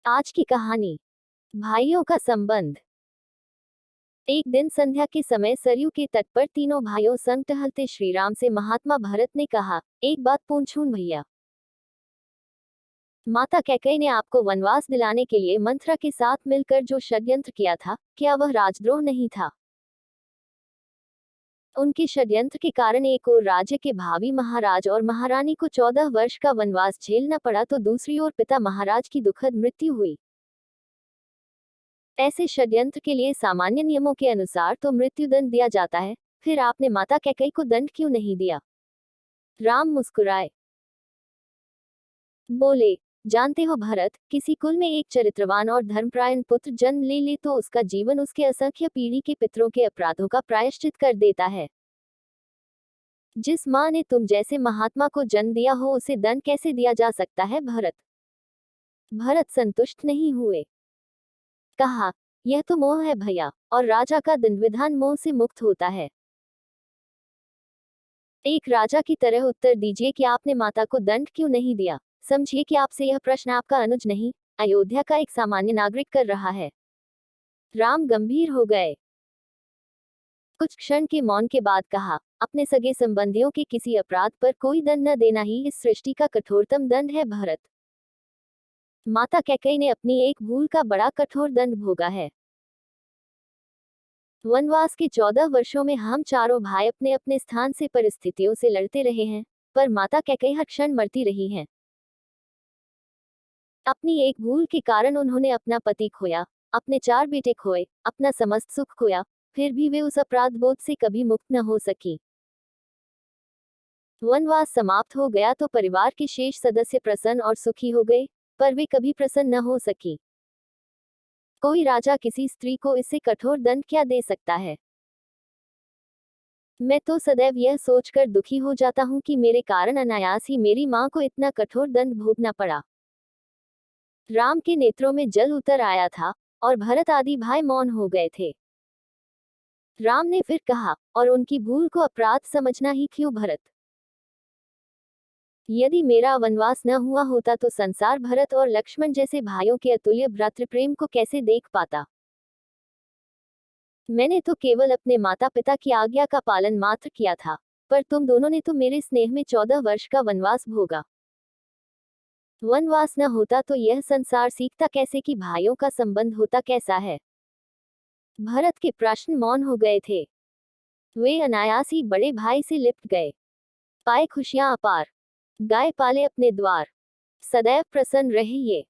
आज की कहानी। भाइयों का संबंध। एक दिन संध्या के समय सरयू के तट पर तीनों भाइयों संग टहलते श्रीराम से महात्मा भरत ने कहा, एक बात पूछूं भैया। माता कैकेयी ने आपको वनवास दिलाने के लिए मंथरा के साथ मिलकर जो षड्यंत्र किया था, क्या वह राजद्रोह नहीं था? उनके षड्यंत्र के कारण एक ओर राज्य के भावी महाराज और महारानी को 14 वर्ष का वनवास झेलना पड़ा, तो दूसरी ओर पिता महाराज की दुखद मृत्यु हुई। ऐसे षड्यंत्र के लिए सामान्य नियमों के अनुसार तो मृत्युदंड दिया जाता है, फिर आपने माता कैकेयी को दंड क्यों नहीं दिया? राम मुस्कुराए, बोले, जानते हो भरत, किसी कुल में एक चरित्रवान और धर्मपरायण पुत्र जन्म ले ले तो उसका जीवन उसके असंख्य पीढ़ी के पितरों के अपराधों का प्रायश्चित कर देता है। जिस माँ ने तुम जैसे महात्मा को जन्म दिया हो, उसे दंड कैसे दिया जा सकता है? भरत भरत संतुष्ट नहीं हुए। कहा, यह तो मोह है भैया, और राजा का दंडविधान मोह से मुक्त होता है। एक राजा की तरह उत्तर दीजिए कि आपने माता को दंड क्यों नहीं दिया। समझिए कि आपसे यह प्रश्न आपका अनुज नहीं, अयोध्या का एक सामान्य नागरिक कर रहा है। राम गंभीर हो गए। कुछ क्षण के मौन के बाद कहा, अपने सगे संबंधियों के किसी अपराध पर कोई दंड न देना ही इस सृष्टि का कठोरतम दंड है भरत। माता कैकेयी ने अपनी एक भूल का बड़ा कठोर दंड भोगा है। वनवास के 14 वर्षों में हम चारों भाई अपने अपने स्थान से परिस्थितियों से लड़ते रहे हैं, पर माता कैकेयी हर क्षण मरती रही हैं। अपनी एक भूल के कारण उन्होंने अपना पति खोया, अपने 4 बेटे खोए, अपना समस्त सुख खोया, फिर भी वे उस अपराध बोध से कभी मुक्त न हो सकी। वनवास समाप्त हो गया तो परिवार के शेष सदस्य प्रसन्न और सुखी हो गए, पर वे कभी प्रसन्न न हो सकी। कोई राजा किसी स्त्री को इससे कठोर दंड क्या दे सकता है? मैं तो सदैव यह सोचकर दुखी हो जाता हूँ कि मेरे कारण अनायास ही मेरी माँ को इतना कठोर दंड भोगना पड़ा। राम के नेत्रों में जल उतर आया था, और भरत आदि भाई मौन हो गए थे। राम ने फिर कहा, और उनकी भूल को अपराध समझना ही क्यों भरत? यदि मेरा वनवास न हुआ होता तो संसार भरत और लक्ष्मण जैसे भाइयों के अतुल्य भ्रातृप्रेम को कैसे देख पाता? मैंने तो केवल अपने माता पिता की आज्ञा का पालन मात्र किया था, पर तुम दोनों ने तो मेरे स्नेह में 14 वर्ष का वनवास भोगा। वनवास न होता तो यह संसार सीखता कैसे कि भाइयों का संबंध होता कैसा है? भरत के प्रश्न मौन हो गए थे। वे अनायास ही बड़े भाई से लिपट गए। पाए खुशियां अपार, गाय पाले अपने द्वार, सदैव प्रसन्न रहे ये,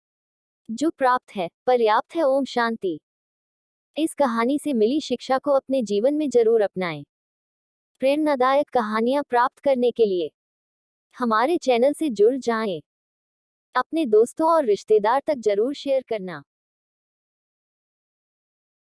जो प्राप्त है पर्याप्त है। ओम शांति। इस कहानी से मिली शिक्षा को अपने जीवन में जरूर अपनाएं। प्रेरणादायक कहानियां प्राप्त करने के लिए हमारे चैनल से जुड़ जाएं। अपने दोस्तों और रिश्तेदार तक जरूर शेयर करना।